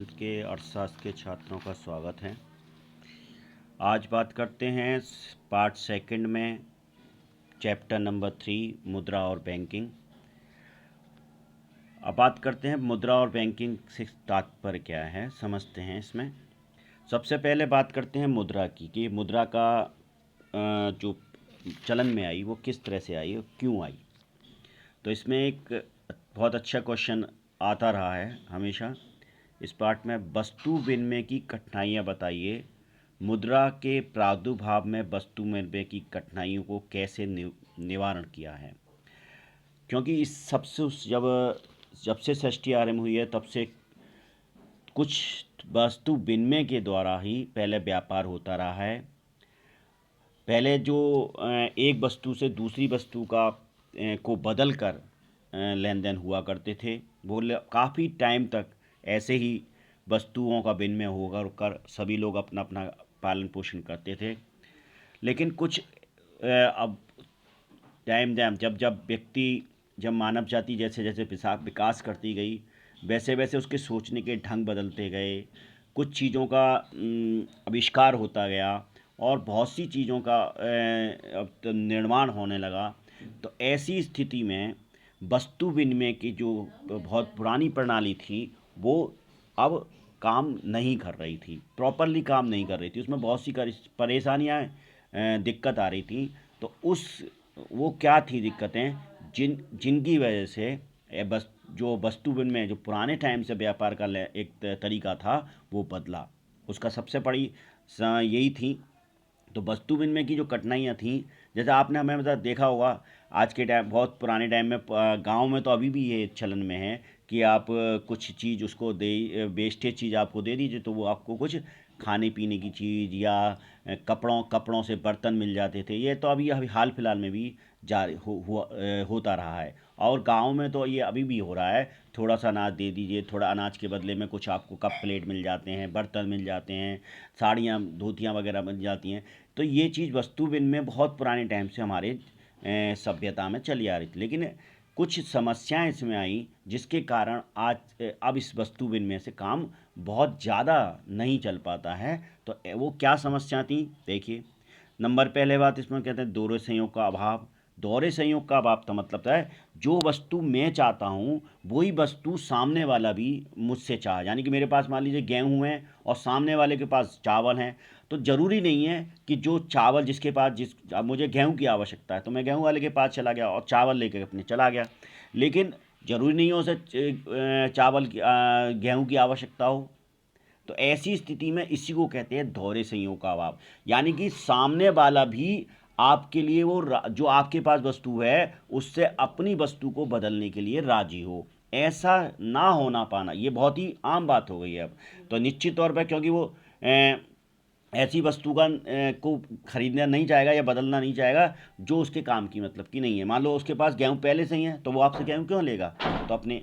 के अर्थशास्त्र के छात्रों का स्वागत है। आज बात करते हैं पार्ट सेकंड में चैप्टर नंबर 3 मुद्रा और बैंकिंग। अब बात करते हैं मुद्रा और बैंकिंग से तात्पर्य क्या है, समझते हैं। इसमें सबसे पहले बात करते हैं मुद्रा की कि मुद्रा का जो चलन में आई वो किस तरह से आई और क्यों आई। तो इसमें एक बहुत अच्छा क्वेश्चन आता रहा है हमेशा इस पार्ट में, वस्तु विनिमय की कठिनाइयाँ बताइए। मुद्रा के प्रादुर्भाव में वस्तु विनिमय की कठिनाइयों को कैसे निवारण किया है। क्योंकि इस सबसे जब से सृष्टि आरंभ हुई है तब से कुछ वस्तु विनिमय के द्वारा ही पहले व्यापार होता रहा है। पहले जो एक वस्तु से दूसरी वस्तु को बदल कर लेन देन हुआ करते थे, वो काफ़ी टाइम तक ऐसे ही वस्तुओं का विनिमय होकर सभी लोग अपना अपना पालन पोषण करते थे। लेकिन कुछ अब टाइम जब मानव जाति जैसे जैसे विकास करती गई, वैसे वैसे उसके सोचने के ढंग बदलते गए, कुछ चीज़ों का आविष्कार होता गया और बहुत सी चीज़ों का निर्माण होने लगा। तो ऐसी स्थिति में वस्तु विनिमय की जो बहुत पुरानी प्रणाली थी वो अब काम नहीं कर रही थी, प्रॉपरली काम नहीं कर रही थी। उसमें बहुत सी परेशानियाँ दिक्कत आ रही थी। तो वो क्या थी दिक्कतें जिनकी वजह से जो वस्तु विनिमय जो पुराने टाइम से व्यापार का एक तरीका था वो बदला। उसका सबसे बड़ी यही थी। तो वस्तु विनिमय की जो कठिनाइयाँ थी, जैसे आपने हमें मतलब देखा होगा आज के टाइम, बहुत पुराने टाइम में गांव में तो अभी भी ये चलन में है कि आप कुछ चीज़ उसको वेस्टेज चीज़ आपको दे दीजिए तो वो आपको कुछ खाने पीने की चीज़ या कपड़ों से बर्तन मिल जाते थे। ये तो अभी हाल फिलहाल में भी जारी होता रहा है। और गांव में तो ये अभी भी हो रहा है, थोड़ा सा अनाज दे दीजिए, थोड़ा अनाज के बदले में कुछ आपको कप प्लेट मिल जाते हैं, बर्तन मिल जाते हैं, साड़ियाँ धोतियाँ वगैरह मिल जाती हैं। तो ये चीज़ वस्तु विनिमय बहुत पुराने टाइम से हमारे सभ्यता में चली आ रही थी। लेकिन कुछ समस्याएं इसमें आई जिसके कारण अब इस वस्तु विनिमय से काम बहुत ज़्यादा नहीं चल पाता है। तो वो क्या समस्या थी देखिए। नंबर पहले बात इसमें कहते हैं दोहरे संयोग का अभाव। दोहरे संयोग का अभाव का मतलब है जो वस्तु मैं चाहता हूँ वही वस्तु सामने वाला भी मुझसे चाहे। यानी कि मेरे पास मान लीजिए गेहूँ है और सामने वाले के पास चावल है, तो ज़रूरी नहीं है कि जो चावल जिसके पास अब मुझे गेहूं की आवश्यकता है तो मैं गेहूं वाले के पास चला गया और चावल लेकर अपने चला गया। लेकिन ज़रूरी नहीं हो उसे गेहूं की आवश्यकता हो। तो ऐसी स्थिति में इसी को कहते हैं दोहरे संयोग का अभाव। यानी कि सामने वाला भी आपके लिए जो आपके पास वस्तु है उससे अपनी वस्तु को बदलने के लिए राजी हो। ऐसा ना होना पाना ये बहुत ही आम बात हो गई है अब। तो निश्चित तौर पर क्योंकि वो ऐसी वस्तु को खरीदना नहीं चाहेगा या बदलना नहीं चाहेगा जो उसके काम की मतलब की नहीं है। मान लो उसके पास गेहूं पहले से ही है तो वो आपसे गेहूं क्यों लेगा, तो अपने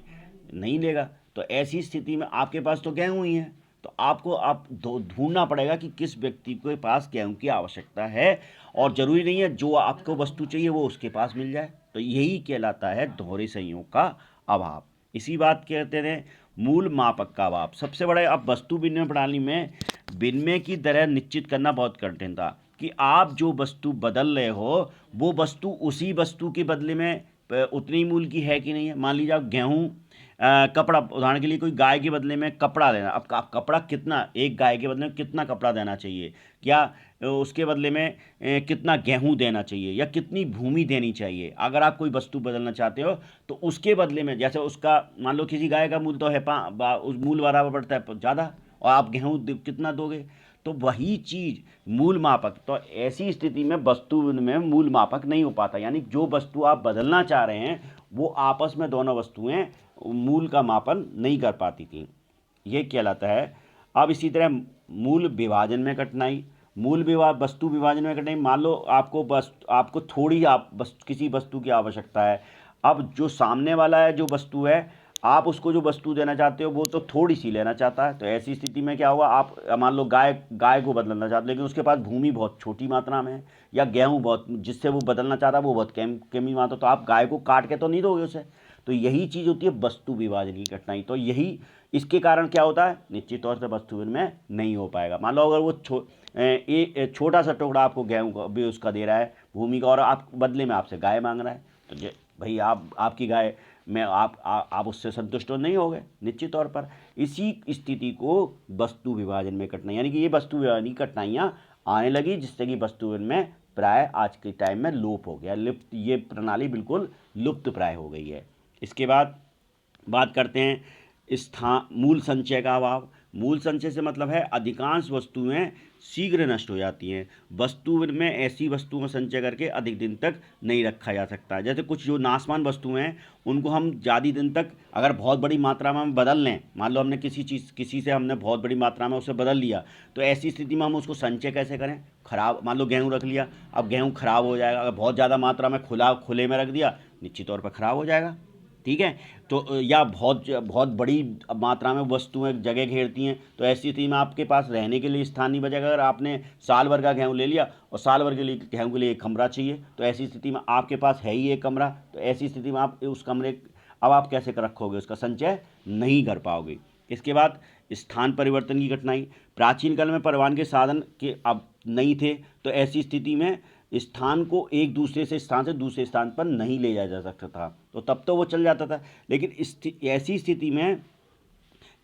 नहीं लेगा। तो ऐसी स्थिति में आपके पास तो गेहूं ही है, तो आपको ढूंढना पड़ेगा कि किस व्यक्ति के पास गेहूं की आवश्यकता है। और ज़रूरी नहीं है जो आपको वस्तु चाहिए वो उसके पास मिल जाए। तो यही कहलाता है दोहरे संयोग का अभाव। इसी बात कहते हैं मूल मापक का अभाव। सबसे बड़ा अब वस्तु विनिमय प्रणाली में विनिमय की दर निश्चित करना बहुत कठिन था कि आप जो वस्तु बदल रहे हो वो वस्तु उसी वस्तु के बदले में उतनी मूल्य की है कि नहीं है। मान लीजिए आप गेहूँ कपड़ा, उदाहरण के लिए कोई गाय के बदले में कपड़ा देना, अब कपड़ा कितना, एक गाय के बदले में कितना कपड़ा देना चाहिए, क्या उसके बदले में कितना गेहूं देना चाहिए या कितनी भूमि देनी चाहिए। अगर आप कोई वस्तु बदलना चाहते हो तो उसके बदले में, जैसे उसका मान लो किसी गाय का मूल्य तो है उस मूल्य बराबर बढ़ता है ज़्यादा और आप गेहूँ कितना दोगे, तो वही चीज़ मूल मापक। तो ऐसी स्थिति में वस्तु में मूल मापक नहीं हो पाता। यानी जो वस्तु आप बदलना चाह रहे हैं वो आपस में दोनों वस्तुएं मूल का मापन नहीं कर पाती थी, ये कहलाता है। अब इसी तरह मूल विभाजन में कठिनाई। वस्तु विभाजन में कठिनाई, मान लो आपको थोड़ी किसी वस्तु की आवश्यकता है। अब जो सामने वाला है जो वस्तु है, आप उसको जो वस्तु देना चाहते हो वो तो थोड़ी सी लेना चाहता है। तो ऐसी स्थिति में क्या होगा, आप मान लो गाय को बदलना चाहते हो लेकिन उसके पास भूमि बहुत छोटी मात्रा में है, या गेहूँ बहुत जिससे वो बदलना चाहता है वो बहुत कमी मात्रा, तो आप गाय को काट के तो नहीं दोगे उसे, तो यही चीज़ होती है वस्तु विभाजन की कठिनाई। तो यही इसके कारण क्या होता है, निश्चित तौर से वस्तु विनिमय नहीं हो पाएगा। मान लो अगर वो छोटा सा टुकड़ा आपको गेहूँ का भी उसका दे रहा है भूमि का, और आप बदले में आपसे गाय मांग रहा है, तो भाई आपकी गाय में आप उससे संतुष्ट तो नहीं हो गए निश्चित तौर पर। इसी स्थिति को वस्तु विभाजन में कठिनाई, यानी कि ये वस्तु विभाजन की कठिनाइयाँ आने लगी, जिससे कि वस्तु विनिमय प्राय आज के टाइम में लोप हो गया, लुप्त, ये प्रणाली बिल्कुल लुप्त प्राय हो गई है। इसके बाद बात करते हैं मूल संचय का अभाव। मूल संचय से मतलब है अधिकांश वस्तुएं शीघ्र नष्ट हो जाती हैं। वस्तु में ऐसी वस्तुओं का संचय करके अधिक दिन तक नहीं रखा जा सकता। जैसे कुछ जो नाशवान वस्तुएं हैं उनको हम ज़्यादा दिन तक अगर बहुत बड़ी मात्रा में हम बदल लें, मान लो हमने किसी से हमने बहुत बड़ी मात्रा में उसे बदल लिया, तो ऐसी स्थिति में हम उसको संचय कैसे करें। खराब, मान लो गेहूँ रख लिया, अब गेहूँ खराब हो जाएगा। अगर बहुत ज़्यादा मात्रा में खुले में रख दिया, निश्चित तौर पर खराब हो जाएगा, ठीक है। तो या बहुत बड़ी मात्रा में वस्तुएं जगह घेरती हैं, तो ऐसी स्थिति में आपके पास रहने के लिए स्थान नहीं बचेगा। अगर आपने साल भर का गेहूँ ले लिया और साल भर के लिए गेहूँ के लिए एक कमरा चाहिए, तो ऐसी स्थिति में आपके पास है ही एक कमरा, तो ऐसी स्थिति में आप उस कमरे अब आप कैसे रखोगे, उसका संचय नहीं कर पाओगे। इसके बाद स्थान परिवर्तन की कठिनाई। प्राचीन काल में परिवहन के साधन के अब नहीं थे, तो ऐसी स्थिति में स्थान को एक दूसरे से स्थान से दूसरे स्थान पर नहीं ले जाया जा सकता था, तो तब तो वो चल जाता था। लेकिन ऐसी स्थिति में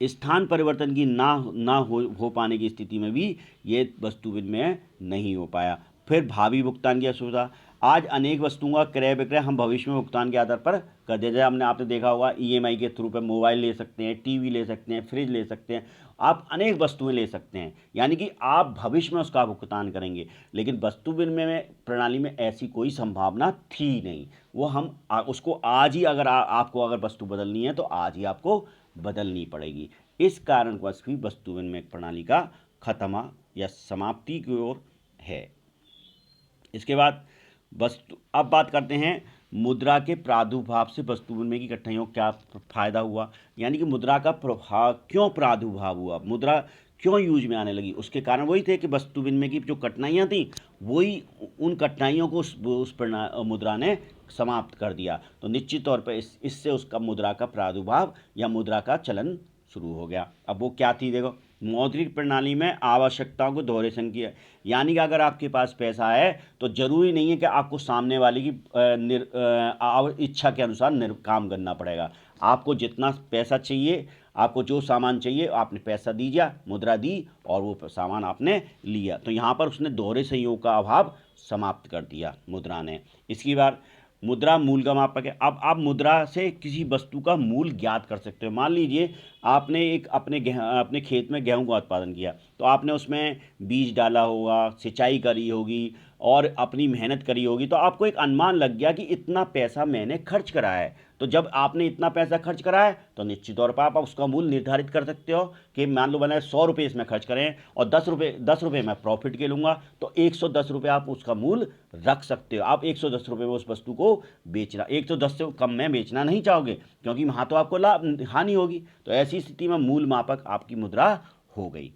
स्थान परिवर्तन की ना हो पाने की स्थिति में भी ये वस्तु विनिमय नहीं हो पाया। फिर भावी भुगतान की असुविधा। आज अनेक वस्तुओं का क्रय विक्रय हम भविष्य में भुगतान के आधार पर कर दे जाए। आपने देखा होगा ईएमआई के थ्रू पे मोबाइल ले सकते हैं, टीवी ले सकते हैं, फ्रिज ले सकते हैं, आप अनेक वस्तुएं ले सकते हैं, यानी कि आप भविष्य में उसका भुगतान करेंगे। लेकिन वस्तु विनिमय प्रणाली में ऐसी कोई संभावना थी नहीं। वो हम उसको आज ही अगर आपको अगर वस्तु बदलनी है तो आज ही आपको बदलनी पड़ेगी। इस कारणवश भी वस्तु विनिमय प्रणाली का खत्म या समाप्ति की ओर है। इसके बाद अब बात करते हैं मुद्रा के प्रादुर्भाव से वस्तु विनिमय की कठिनाइयों क्या फायदा हुआ, यानी कि मुद्रा का प्रभाव क्यों प्रादुर्भाव हुआ, मुद्रा क्यों यूज में आने लगी। उसके कारण वही थे कि वस्तु विनिमय की जो कठिनाइयाँ थी, वही उन कठिनाइयों को उस मुद्रा ने समाप्त कर दिया। तो निश्चित तौर पर इससे उसका मुद्रा का प्रादुर्भाव या मुद्रा का चलन शुरू हो गया। अब वो क्या थी, देखो, मौद्रिक प्रणाली में आवश्यकताओं को दोहरे संख्या, यानी कि अगर आपके पास पैसा है तो जरूरी नहीं है कि आपको सामने वाले की इच्छा के अनुसार काम करना पड़ेगा। आपको जितना पैसा चाहिए, आपको जो सामान चाहिए, आपने पैसा दीजिए, मुद्रा दी और वो सामान आपने लिया। तो यहाँ पर उसने दोहरे संयोग का अभाव समाप्त कर दिया मुद्रा ने। इसकी बार मुद्रा मूल का मापक है। अब आप मुद्रा से किसी वस्तु का मूल ज्ञात कर सकते हो। मान लीजिए आपने एक अपने खेत में गेहूं का उत्पादन किया, तो आपने उसमें बीज डाला होगा, सिंचाई करी होगी और अपनी मेहनत करी होगी, तो आपको एक अनुमान लग गया कि इतना पैसा मैंने खर्च करा है। तो जब आपने इतना पैसा खर्च करा है तो निश्चित तौर पर आप उसका मूल्य निर्धारित कर सकते हो कि मान लो मैंने 100 रुपये इसमें खर्च करें और 10 रुपये मैं प्रॉफिट के लूँगा, तो 110 रुपये आप उसका मूल्य रख सकते हो। आप 110 रुपये में उस वस्तु को बेचना, 110 से कम में बेचना नहीं चाहोगे, क्योंकि वहाँ तो आपको हानि होगी। तो ऐसी स्थिति में मूल मापक आपकी मुद्रा हो गई।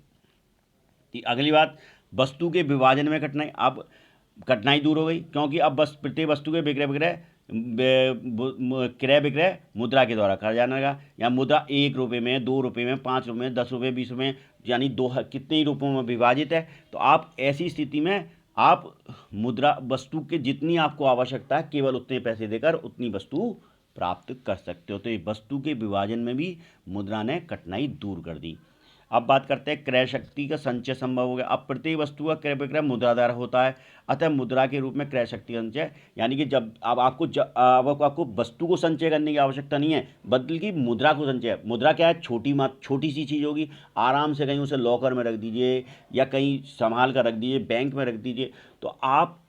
अगली बात, वस्तु के विभाजन में कठिनाई। अब कठिनाई दूर हो गई, क्योंकि अब बस प्रत्येक वस्तु के क्रय विक्रय मुद्रा के द्वारा करा जाने लगा। या मुद्रा 1 रुपये में, 2 रुपये में, 5 रुपये में, 10 रुपये, 20 रुपये, यानी कितने ही रूपों में विभाजित है। तो आप ऐसी स्थिति में आप मुद्रा वस्तु के जितनी आपको आवश्यकता है केवल उतने पैसे देकर उतनी वस्तु प्राप्त कर सकते हो। तो ये वस्तु के विभाजन में भी मुद्रा ने कठिनाई दूर कर दी। अब बात करते हैं क्रय शक्ति का संचय संभव हो गया। अब प्रत्येक वस्तु का क्रय विक्रय मुद्रा द्वारा होता है, अतः मुद्रा के रूप में क्रय शक्ति संचय, यानी कि जब अब आपको वस्तु को संचय करने की आवश्यकता नहीं है, बल्कि मुद्रा को संचय। मुद्रा क्या है, छोटी सी चीज़ होगी, आराम से कहीं उसे लॉकर में रख दीजिए या कहीं संभाल कर रख दीजिए, बैंक में रख दीजिए। तो आप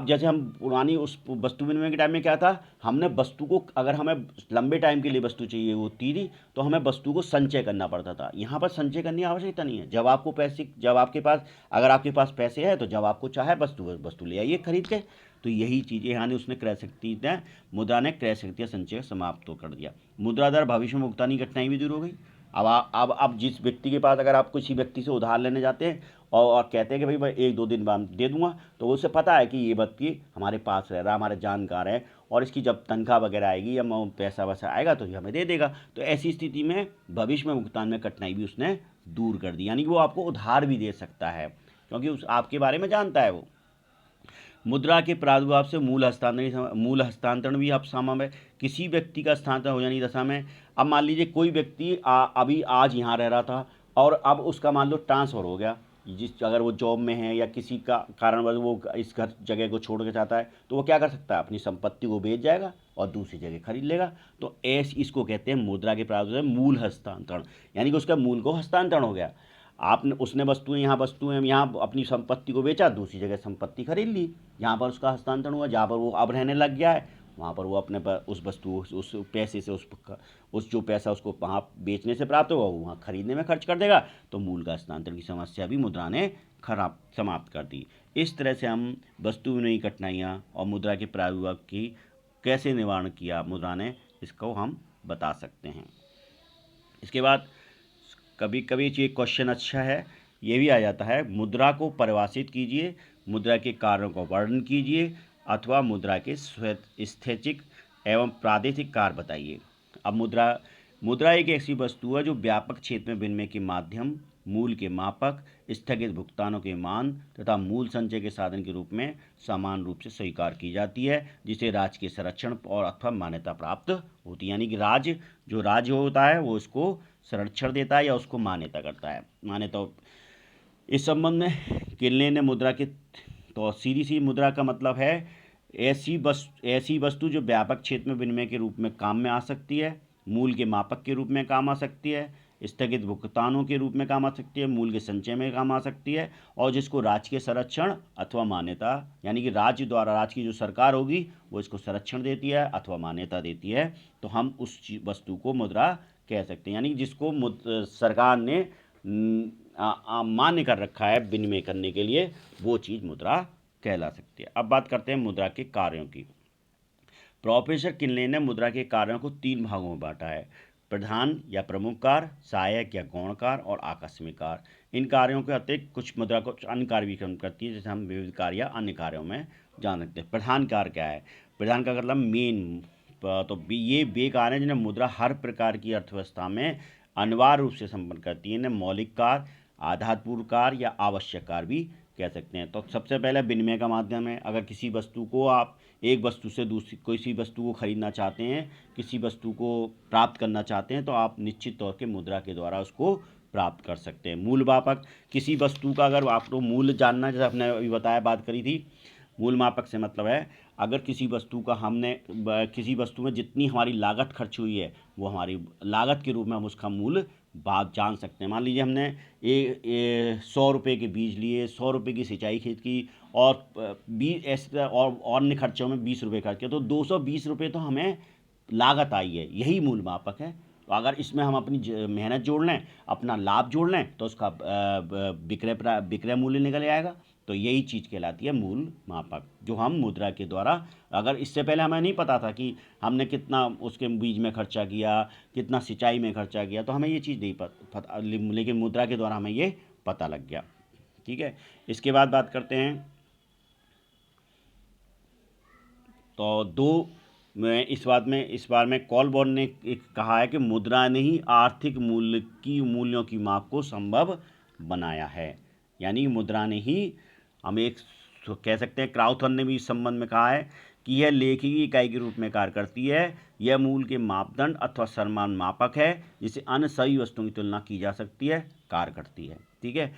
जैसे हम पुरानी उस वस्तु विनिमय के टाइम में क्या था, हमने वस्तु को, अगर हमें लंबे टाइम के लिए वस्तु चाहिए होती थी तो हमें वस्तु को संचय करना पड़ता था। यहाँ पर संचय करने की आवश्यकता नहीं है। जब अगर आपके पास पैसे हैं तो जब आपको चाहे वस्तु ले आइए खरीद के। तो यही चीज़ें यानी उसने क्रय शक्ति मुद्रा ने क्रय शक्ति संचय समाप्त तो कर दिया। मुद्रा द्वारा भविष्य में भुगतान की कठिनाई भी दूर हो गई। अब जिस व्यक्ति के पास, अगर आप किसी व्यक्ति से उधार लेने जाते हैं और कहते हैं कि भाई मैं 1-2 दिन बाद दे दूंगा, तो उसे पता है कि ये व्यक्ति हमारे पास रह रहा, हमारे जानकार है और इसकी जब तनख्वाह वगैरह आएगी या पैसा वैसा आएगा तो ये हमें दे देगा। तो ऐसी स्थिति में भविष्य में भुगतान में कठिनाई भी उसने दूर कर दी, यानी कि वो आपको उधार भी दे सकता है क्योंकि उस आपके बारे में जानता है वो। मुद्रा के प्रादुर्भाव से मूल हस्तांतरण भी अब संभव है। किसी व्यक्ति का स्थानांतरण हो जाने की दशा में, अब मान लीजिए कोई व्यक्ति अभी आज यहाँ रह रहा था और अब उसका मान लो ट्रांसफ़र हो गया, अगर वो जॉब में है या किसी का कारणवश वो इस घर जगह को छोड़ के चाहता है तो वो क्या कर सकता है, अपनी संपत्ति को बेच जाएगा और दूसरी जगह खरीद लेगा। तो इसको कहते हैं मुद्रा के प्रावधान से मूल हस्तांतरण, यानी कि उसका मूल को हस्तांतरण हो गया। आपने उसने वस्तुएं यहाँ अपनी संपत्ति को बेचा, दूसरी जगह संपत्ति खरीद ली, यहाँ पर उसका हस्तांतरण हुआ। जहाँ पर वो अब रहने लग गया है वहाँ पर वो अपने पर उस वस्तु उस पैसे से उस जो पैसा उसको वहाँ बेचने से प्राप्त होगा वो वहाँ खरीदने में खर्च कर देगा। तो मूल का हस्तांतरण की समस्या भी मुद्रा ने समाप्त कर दी। इस तरह से हम वस्तु विनिमय कठिनाइयाँ और मुद्रा के प्रादुर्भाव की कैसे निवारण किया मुद्रा ने, इसको हम बता सकते हैं। इसके बाद कभी कभी ये क्वेश्चन अच्छा है, ये भी आ जाता है, मुद्रा को परिभाषित कीजिए, मुद्रा के कार्यों का वर्णन कीजिए अथवा मुद्रा के स्थैतिक एवं प्रादेशिक कार्य बताइए। अब मुद्रा एक ऐसी वस्तु है जो व्यापक क्षेत्र में विनिमय के माध्यम, मूल के मापक, स्थगित भुगतानों के मान तथा मूल संचय के साधन के रूप में समान रूप से स्वीकार की जाती है, जिसे राज्य के संरक्षण और अथवा मान्यता प्राप्त होती है। यानी कि राज्य होता है वो इसको संरक्षण देता है या उसको मान्यता करता है। मान्यता इस संबंध में किनले ने मुद्रा के तो सीधी मुद्रा का मतलब है ऐसी वस्तु जो व्यापक क्षेत्र में विनिमय के रूप में काम में आ सकती है, मूल के मापक के रूप में काम आ सकती है, स्थगित भुगतानों के रूप में काम आ सकती है, मूल के संचय में काम आ सकती है और जिसको राज्य के संरक्षण अथवा मान्यता, यानी कि राज्य की जो सरकार होगी वो इसको संरक्षण देती है अथवा मान्यता देती है, तो हम उस वस्तु को मुद्रा कह सकते हैं। यानी जिसको सरकार ने मान्य कर रखा है विनिमय करने के लिए, वो चीज़ मुद्रा कहला सकती है। अब बात करते हैं मुद्रा के कार्यों की। प्रोफेसर किनले ने मुद्रा के कार्यों को 3 भागों में बांटा है: प्रधान या प्रमुख कार्य, सहायक या गौण कार्य और आकस्मिक कार्य। इन कार्यों के अतिरिक्त कुछ मुद्रा कुछ अन्य कार्य भी करती है, जैसे हम विविध कार्य या अन्य कार्यों में जान सकते हैं। प्रधान कार्य क्या है? प्रधान का मतलब मेन, तो ये वे कार्य हैं जिन्हें मुद्रा हर प्रकार की अर्थव्यवस्था में अनिवार्य रूप से संपन्न करती है। इन्हें मौलिक कार्य, आधारपूर्ण कार्य या आवश्यक कार्य भी कह सकते हैं। तो सबसे पहले विनिमय का माध्यम है। अगर किसी वस्तु को आप एक वस्तु से दूसरी किसी वस्तु को खरीदना चाहते हैं, किसी वस्तु को प्राप्त करना चाहते हैं, तो आप निश्चित तौर के मुद्रा के द्वारा उसको प्राप्त कर सकते हैं। मूल मापक, किसी वस्तु का अगर आपको मूल्य जानना, जैसे आपने अभी बताया, बात करी थी, मूल मापक से मतलब है अगर किसी वस्तु में जितनी हमारी लागत खर्च हुई है वो हमारी लागत के रूप में हम उसका मूल्य बात जान सकते हैं। मान लीजिए हमने 100 रुपये के बीज लिए, 100 रुपये की सिंचाई खेत की और 20 ऐसे और अन्य खर्चों में 20 रुपये खर्च किया, तो 220 रुपये तो हमें लागत आई है, यही मूल मापक है। तो अगर इसमें हम अपनी मेहनत जोड़ लें, अपना लाभ जोड़ लें, तो उसका विक्रय मूल्य निकल आएगा। तो यही चीज़ कहलाती है मूल मापक, जो हम मुद्रा के द्वारा, अगर इससे पहले हमें नहीं पता था कि हमने कितना उसके बीज में खर्चा किया, कितना सिंचाई में खर्चा किया, तो हमें ये चीज़ नहीं पता, लेकिन मुद्रा के द्वारा हमें ये पता लग गया। ठीक है, इसके बाद बात करते हैं तो इस बार में कॉलबॉर्न ने कहा है कि मुद्रा ने ही आर्थिक मूल्यों की माप को संभव बनाया है। यानी मुद्रा ने ही, हम एक कह सकते हैं, क्राउथन ने भी इस संबंध में कहा है कि यह लेखी इकाई के रूप में कार्य करती है। यह मूल के मापदंड अथवा समान मापक है जिसे अन्य सभी वस्तुओं की तुलना की जा सकती है, कार्य करती है। ठीक है,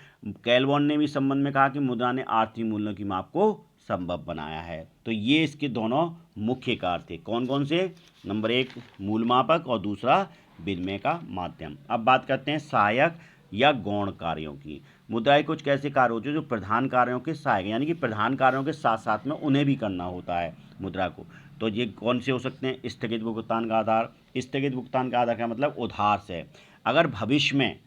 कैलबॉर्न ने भी इस संबंध में कहा कि मुद्रा ने आर्थिक मूल्यों की माप को संभव बनाया है। तो ये इसके दोनों मुख्य कार्य थे। कौन कौन से? नंबर 1 मूल मापक और दूसरा विनिमय का माध्यम। अब बात करते हैं सहायक या गौण कार्यों की। मुद्रा के कुछ कैसे कार्य होते हैं जो प्रधान कार्यों के सहायक, यानी कि प्रधान कार्यों के साथ साथ में उन्हें भी करना होता है मुद्रा को। तो ये कौन से हो सकते हैं? स्थगित भुगतान का आधार। स्थगित भुगतान का आधार का मतलब उधार से, अगर भविष्य में,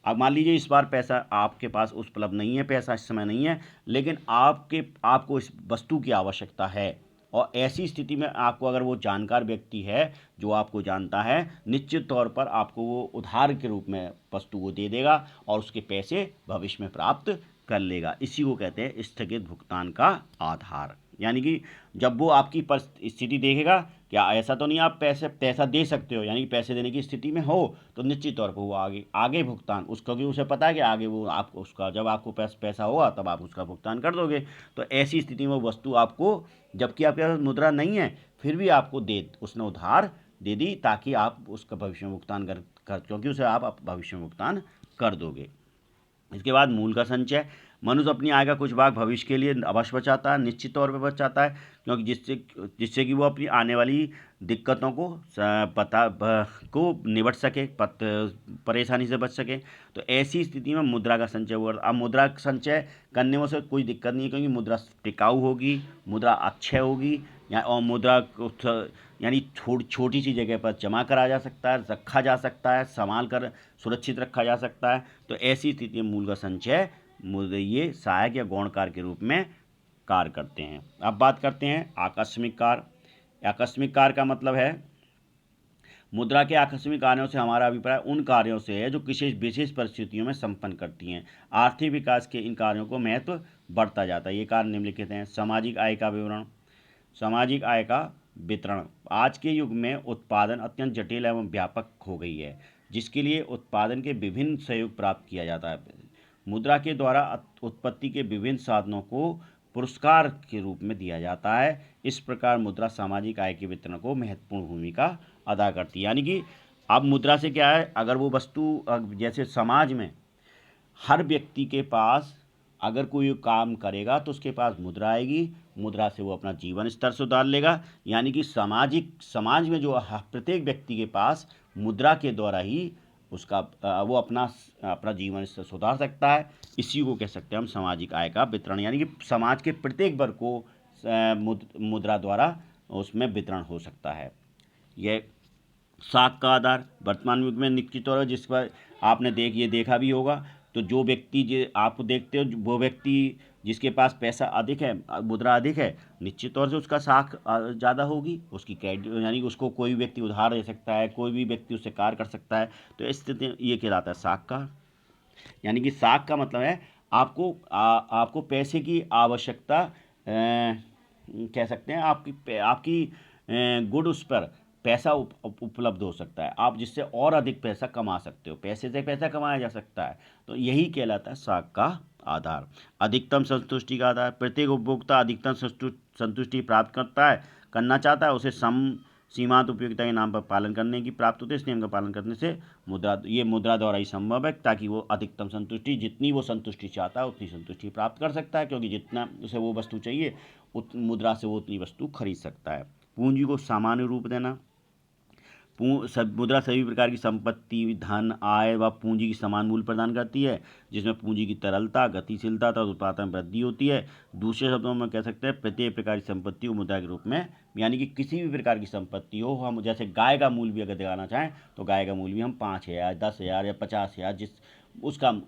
अब मान लीजिए इस बार पैसा आपके पास उपलब्ध नहीं है, पैसा इस समय नहीं है, लेकिन आपको इस वस्तु की आवश्यकता है, और ऐसी स्थिति में आपको, अगर वो जानकार व्यक्ति है जो आपको जानता है, निश्चित तौर पर आपको वो उधार के रूप में वस्तु को दे देगा और उसके पैसे भविष्य में प्राप्त कर लेगा। इसी को कहते हैं स्थगित भुगतान का आधार। यानी कि जब वो आपकी स्थिति देखेगा क्या ऐसा तो नहीं आप पैसा दे सकते हो, यानी कि पैसे देने की स्थिति में हो, तो निश्चित तौर पर वो आगे आगे भुगतान उसका, क्योंकि उसे पता है कि आगे वो आपको उसका जब आपको पैसा होगा तब आप उसका भुगतान कर दोगे। तो ऐसी स्थिति में वो वस्तु आपको, जबकि आपके पास मुद्रा नहीं है, फिर भी आपको उसने उधार दे दी ताकि आप उसका भविष्य में भुगतान कर क्योंकि उसे आप भविष्य में भुगतान कर दोगे। इसके बाद मूल का संचय। मनुष्य अपनी आय का कुछ भाग भविष्य के लिए अवश्य बचाता है, निश्चित तौर पर बचाता है, क्योंकि जिससे कि वो अपनी आने वाली दिक्कतों को को निपट सके, परेशानी से बच सके। तो ऐसी स्थिति में मुद्रा का संचय हुआ। अब मुद्रा संचय करने में से कोई दिक्कत नहीं है, क्योंकि मुद्रा टिकाऊ होगी, मुद्रा अक्षय होगी, और मुद्रा यानी छोटी सी जगह पर जमा करा जा सकता है, रखा जा सकता है, संभाल कर सुरक्षित रखा जा सकता है। तो ऐसी स्थिति में मूल का संचय ये सहायक या गौण कार्य के रूप में कार्य करते हैं। अब बात करते हैं आकस्मिक कार्य। आकस्मिक कार्य का मतलब है मुद्रा के आकस्मिक कार्यों से हमारा अभिप्राय उन कार्यों से है जो किसी विशेष परिस्थितियों में संपन्न करती हैं। आर्थिक विकास के इन कार्यों को महत्व बढ़ता जाता है। ये कार्य निम्नलिखित हैं। सामाजिक आय का विवरण। सामाजिक आय का वितरण। आज के युग में उत्पादन अत्यंत जटिल एवं व्यापक हो गई है, जिसके लिए उत्पादन के विभिन्न सहयोग प्राप्त किया जाता है। मुद्रा के द्वारा उत्पत्ति के विभिन्न साधनों को पुरस्कार के रूप में दिया जाता है। इस प्रकार मुद्रा सामाजिक आय के वितरण को महत्वपूर्ण भूमिका अदा करती है। यानी कि अब मुद्रा से क्या है, अगर वो वस्तु जैसे समाज में हर व्यक्ति के पास अगर कोई काम करेगा तो उसके पास मुद्रा आएगी, मुद्रा से वो अपना जीवन स्तर सुधार लेगा। यानी कि समाज में जो प्रत्येक व्यक्ति के पास मुद्रा के द्वारा ही उसका वो अपना जीवन स्तर सुधार सकता है। इसी को कह सकते हैं हम सामाजिक आय का वितरण, यानी कि समाज के प्रत्येक वर्ग को मुद्रा द्वारा उसमें वितरण हो सकता है। यह साख का आधार। वर्तमान युग में निश्चित तौर पर जिस पर आपने देखा भी होगा, तो जो व्यक्ति आप देखते हो वो व्यक्ति जिसके पास पैसा अधिक है, मुद्रा अधिक है, निश्चित तौर से उसका साख ज़्यादा होगी, उसकी क्रेडिट यानी कि उसको कोई व्यक्ति उधार दे सकता है, कोई भी व्यक्ति उससे कार्य कर सकता है। तो इस स्थिति ये कहलाता है साख का। यानी कि साख का मतलब है आपको पैसे की आवश्यकता कह सकते हैं, आपकी गुड उस पर पैसा उपलब्ध हो सकता है, आप जिससे और अधिक पैसा कमा सकते हो, पैसे से पैसा कमाया जा सकता है। तो यही कहलाता है साख का आधार। अधिकतम संतुष्टि का आधार। प्रत्येक उपभोक्ता अधिकतम संतुष्टि प्राप्त करना चाहता है, उसे सीमांत उपयोगिता के नाम पर पालन करने की प्राप्त होती है। इस नियम का पालन करने से मुद्रा द्वारा ही संभव है, ताकि वो अधिकतम संतुष्टि, जितनी वो संतुष्टि चाहता है उतनी संतुष्टि प्राप्त कर सकता है, क्योंकि जितना उसे वो वस्तु चाहिए मुद्रा से वो उतनी वस्तु खरीद सकता है। पूंजी को सामान्य रूप देना। मुद्रा सभी प्रकार की संपत्ति, धन, आय व पूंजी की समान मूल्य प्रदान करती है, जिसमें पूंजी की तरलता, गतिशीलता तथा उत्पादन में वृद्धि होती है। दूसरे शब्दों में कह सकते हैं प्रत्येक प्रकार की संपत्ति को मुद्रा के रूप में, यानी कि किसी भी प्रकार की संपत्ति हो, हम जैसे गाय का मूल्य भी अगर दिखाना चाहें तो गाय का मूल्य भी हम 5,000, 10,000 या 50,000,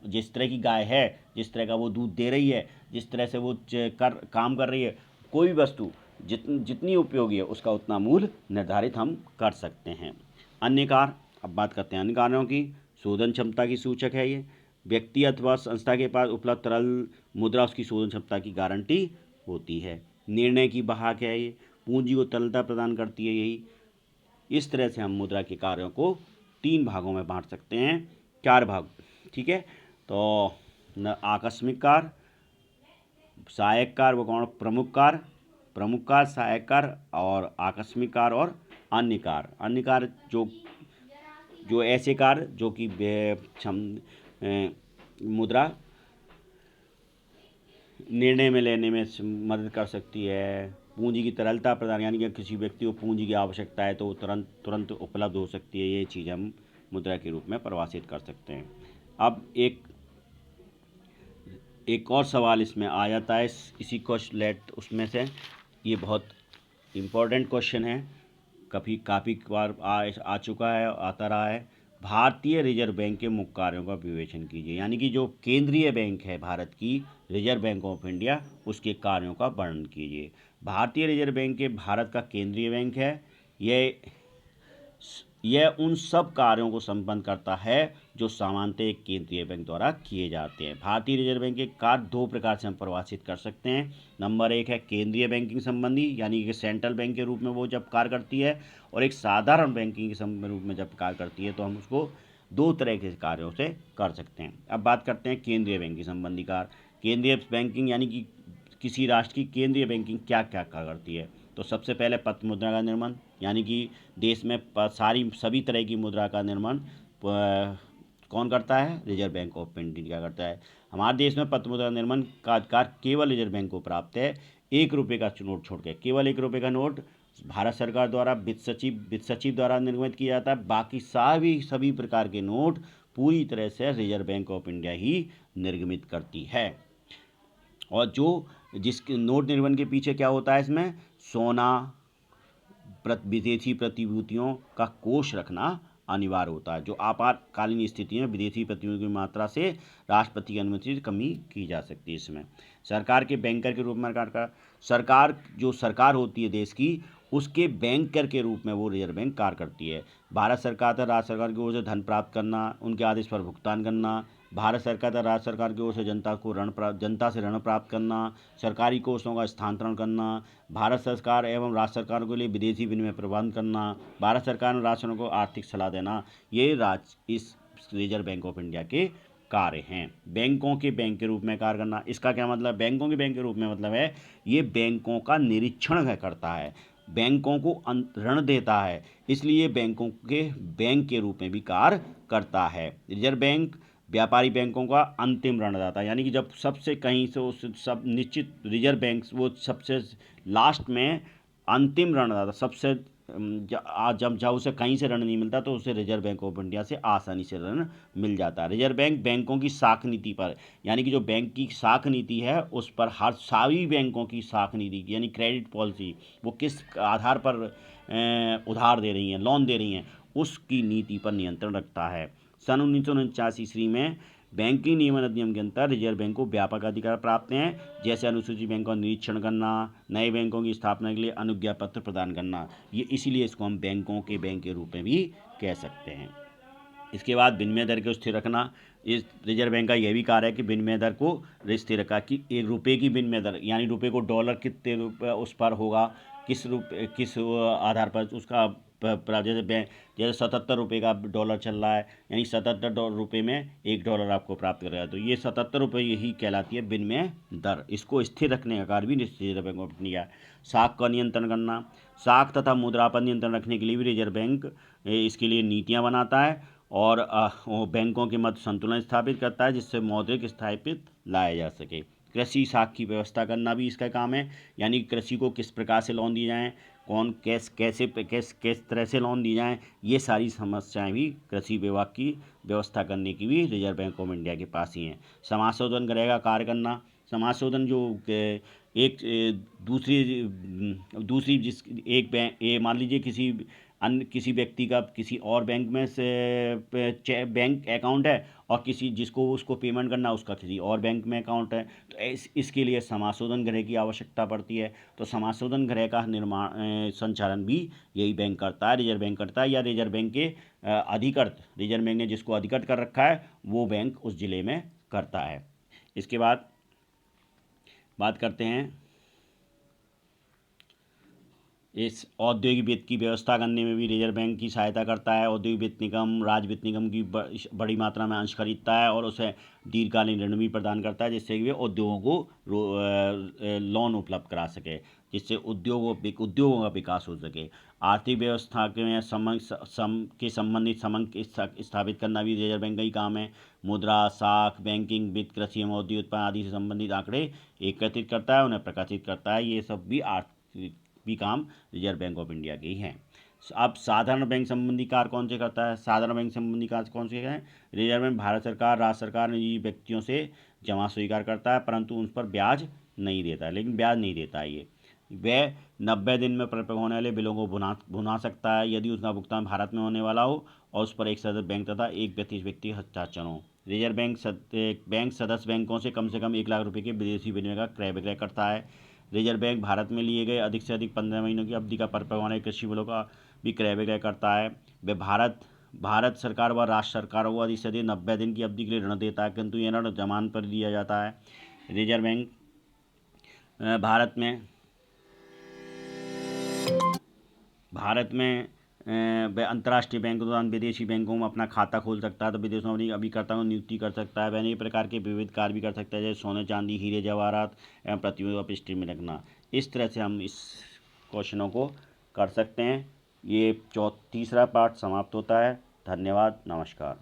जिस तरह की गाय है, जिस तरह का वो दूध दे रही है, जिस तरह से वो काम कर रही है, कोई वस्तु जितनी उपयोगी है उसका उतना मूल्य निर्धारित हम कर सकते हैं। अन्य कार्य। अब बात करते हैं अन्य कार्यों की। शोधन क्षमता की सूचक है ये। व्यक्ति अथवा संस्था के पास उपलब्ध तरल मुद्रा उसकी शोधन क्षमता की गारंटी होती है। निर्णय की वाहक है ये, पूंजी को तरलता प्रदान करती है यही। इस तरह से हम मुद्रा के कार्यों को 3 भागों में बांट सकते हैं, 4 भाग, ठीक है। तो आकस्मिक कार्य, सहायक कार्य, वो कौन, प्रमुख कार्य, सहायक कार्य और आकस्मिक कार्य और अन्य कार्य जो ऐसे कार्य जो कि मुद्रा निर्णय में लेने में मदद कर सकती है। पूंजी की तरलता प्रदान, यानी कि किसी व्यक्ति को पूंजी की आवश्यकता है तो वो तुरंत उपलब्ध हो सकती है। ये चीज़ हम मुद्रा के रूप में परिभाषित कर सकते हैं। अब एक और सवाल इसमें आ जाता है इसी क्वेश्चन उसमें से, ये बहुत इम्पोर्टेंट क्वेश्चन है, काफ़ी बार आ चुका है, आता रहा है। भारतीय रिजर्व बैंक के मुख्य कार्यों का विवेचन कीजिए। यानी कि जो केंद्रीय बैंक है भारत की, रिजर्व बैंक ऑफ इंडिया, उसके कार्यों का वर्णन कीजिए। भारतीय रिजर्व बैंक के भारत का केंद्रीय बैंक है। यह यह उन सब कार्यों को संपन्न करता है जो सामान्यतः एक केंद्रीय बैंक द्वारा किए जाते हैं। भारतीय रिजर्व बैंक के कार्य दो प्रकार से हम परिभाषित कर सकते हैं। नंबर एक है केंद्रीय बैंकिंग संबंधी, यानी कि सेंट्रल बैंक के रूप में वो जब कार्य करती है, और एक साधारण बैंकिंग के रूप में जब कार्य करती है, तो हम उसको दो तरह के कार्यों से कर सकते हैं। अब बात करते हैं केंद्रीय बैंकिंग संबंधी कार्य। केंद्रीय बैंकिंग यानी कि किसी राष्ट्र की केंद्रीय बैंकिंग क्या क्या करती है। तो सबसे पहले पत्र मुद्रा का निर्माण, यानी कि देश में सभी तरह की मुद्रा का निर्माण कौन करता है? रिजर्व बैंक ऑफ इंडिया करता है। हमारे देश में पत्र मुद्रा निर्माण का अधिकार केवल रिजर्व बैंक को प्राप्त है। 1 रुपये का नोट छोड़ के, केवल 1 रुपये का नोट भारत सरकार द्वारा वित्त सचिव द्वारा निर्मित किया जाता है। बाकी सभी प्रकार के नोट पूरी तरह से रिजर्व बैंक ऑफ इंडिया ही निर्गमित करती है। और जिसके नोट निर्माण के पीछे क्या होता है, इसमें सोना, विदेशी प्रतिभूतियों का कोष रखना अनिवार्य होता है, जो आपातकालीन स्थिति में विदेशी प्रतिभूतियों की मात्रा से राष्ट्रपति की अनुमति से कमी की जा सकती है। इसमें सरकार के बैंकर के रूप में सरकार होती है देश की, उसके बैंकर के रूप में वो रिजर्व बैंक कार्य करती है। भारत सरकार तथा राज्य सरकार की ओर से धन प्राप्त करना, उनके आदेश पर भुगतान करना, भारत सरकार तथा राज्य सरकार की ओर से जनता से ऋण प्राप्त करना, सरकारी कोषों का स्थानांतरण करना, भारत सरकार एवं राज्य सरकार के लिए विदेशी विनिमय प्रबंध करना, भारत सरकार और राज्य सरकार को आर्थिक सलाह देना, ये इस रिजर्व बैंक ऑफ इंडिया के कार्य हैं। बैंकों के बैंक के रूप में कार्य करना, इसका क्या मतलब? बैंकों के बैंक के रूप में मतलब है ये बैंकों का निरीक्षण करता है, बैंकों को ऋण देता है, इसलिए बैंकों के बैंक के रूप में भी कार्य करता है। रिजर्व बैंक व्यापारी बैंकों का अंतिम रणदाता, यानी कि जब सबसे कहीं से उस सब निश्चित रिजर्व बैंक वो सबसे लास्ट में अंतिम रणदाता, सबसे जब उसे कहीं से ऋण नहीं मिलता तो उसे रिजर्व बैंक ऑफ इंडिया से आसानी से ऋण मिल जाता है। रिजर्व बैंक बैंकों की साख नीति पर, यानी कि जो बैंक की साख नीति है उस पर हर सभी बैंकों की साख नीति यानी क्रेडिट पॉलिसी, वो किस आधार पर उधार दे रही हैं, लोन दे रही हैं, उसकी नीति पर नियंत्रण रखता है। सन 1949 ईस्वी में बैंकिंग नियमन अधिनियम के अंतर्गत रिजर्व बैंक को व्यापक अधिकार प्राप्त हैं, जैसे अनुसूचित बैंकों का निरीक्षण करना, नए बैंकों की स्थापना के लिए अनुज्ञा पत्र प्रदान करना। ये इसीलिए इसको हम बैंकों के बैंक के रूप में भी कह सकते हैं। इसके बाद विनिमय दर को स्थिर रखना, इस रिजर्व बैंक का यह भी कार्य है कि विनिमय दर को स्थिर रखा, कि ₹1 की विनिमय दर, यानी रुपये को डॉलर कितने रुपये उस पर होगा, किस आधार पर उसका जैसे 77 रुपये का डॉलर चल रहा है, यानी 77 रुपये में $1 आपको प्राप्त करेगा, तो ये 77 रुपये यही कहलाती है विनिमय दर। इसको स्थिर रखने का कार्य भी रिजर्व बैंक ऑफ इंडिया। साख का नियंत्रण करना, साख तथा मुद्रा पर नियंत्रण रखने के लिए भी रिजर्व बैंक इसके लिए नीतियाँ बनाता है और बैंकों के मध्य संतुलन स्थापित करता है, जिससे मौद्रिक स्थापित लाया जा सके। कृषि साख की व्यवस्था करना भी इसका काम है, यानी कृषि को किस प्रकार से लोन दिए जाएँ, कौन किस तरह से लोन दिए जाएँ, ये सारी समस्याएं भी कृषि विभाग की व्यवस्था करने की भी रिजर्व बैंक ऑफ इंडिया के पास ही हैं। समाज शोधन गृह का कार्य करना, समाज शोधन जो एक दूसरी जिस एक बैंक मान लीजिए किसी व्यक्ति का किसी और बैंक में से बैंक अकाउंट है, और जिसको उसको पेमेंट करना उसका किसी और बैंक में अकाउंट है, तो इसके लिए समाशोधन गृह की आवश्यकता पड़ती है। तो समाशोधन गृह का संचालन भी यही बैंक करता है, रिजर्व बैंक करता है, या रिजर्व बैंक के अधिकृत, रिजर्व बैंक ने जिसको अधिकृत कर रखा है वो बैंक उस जिले में करता है। इसके बाद बात करते हैं इस औद्योगिक वित्त की व्यवस्था करने में भी रिजर्व बैंक की सहायता करता है। औद्योगिक वित्त निगम राज्य वित्त निगम की बड़ी मात्रा में अंश खरीदता है और उसे दीर्घकालीन ऋण भी प्रदान करता है, जिससे कि वे उद्योगों को लोन उपलब्ध करा सके, जिससे उद्योगों का विकास हो सके। आर्थिक व्यवस्था के संबंधित समंक स्थापित करना भी रिजर्व बैंक का ही काम है। मुद्रा, साख, बैंकिंग, वित्त, कृषि एवं औद्योगिक उत्पादन आदि से संबंधित आंकड़े एकत्रित करता है, उन्हें प्रकाशित करता है। ये सब भी आर्थिक भी काम रिजर्व बैंक ऑफ इंडिया के ही हैं। अब साधारण बैंक संबंधी कार्य कौन से करता है? साधारण बैंक संबंधी कार्य कौन से हैं? रिजर्व बैंक भारत सरकार, राज्य सरकार, निजी व्यक्तियों से जमा स्वीकार करता है, परंतु उन पर ब्याज नहीं देता है। लेकिन ब्याज नहीं देता है ये। वह 90 दिन में परिपक्व होने वाले बिलों को भुना सकता है यदि उसका भुगतान भारत में होने वाला हो और उस पर एक सदस्य बैंक तथा एक व्यक्ति हस्ताक्षर हो। रिजर्व बैंक सदस्य बैंकों से कम 1 लाख रुपये के विदेशी विनिमय का क्रय विक्रय करता है। रिजर्व बैंक भारत में लिए गए अधिक से अधिक 15 महीनों की अवधि का परिपक्व होने कृषि बिलों का भी क्रय विक्रय करता है। वह भारत सरकार व राष्ट्र सरकारों को अधिकतम 90 दिन की अवधि के लिए ऋण देता है, किंतु यह ऋण जमानत पर दिया जाता है। रिजर्व बैंक भारत में वह अंतर्राष्ट्रीय बैंक द्वारा विदेशी बैंकों में अपना खाता खोल सकता है, तो विदेशों में अपनी अभिकर्ताओं की नियुक्ति कर सकता है। वह अनेक प्रकार के विविध कार्य भी कर सकता है, जैसे सोने चांदी हीरे जवाहरात एवं प्रतिभा रजिस्ट्री में रखना। इस तरह से हम इस क्वेश्चनों को कर सकते हैं। ये तीसरा पार्ट समाप्त होता है। धन्यवाद, नमस्कार।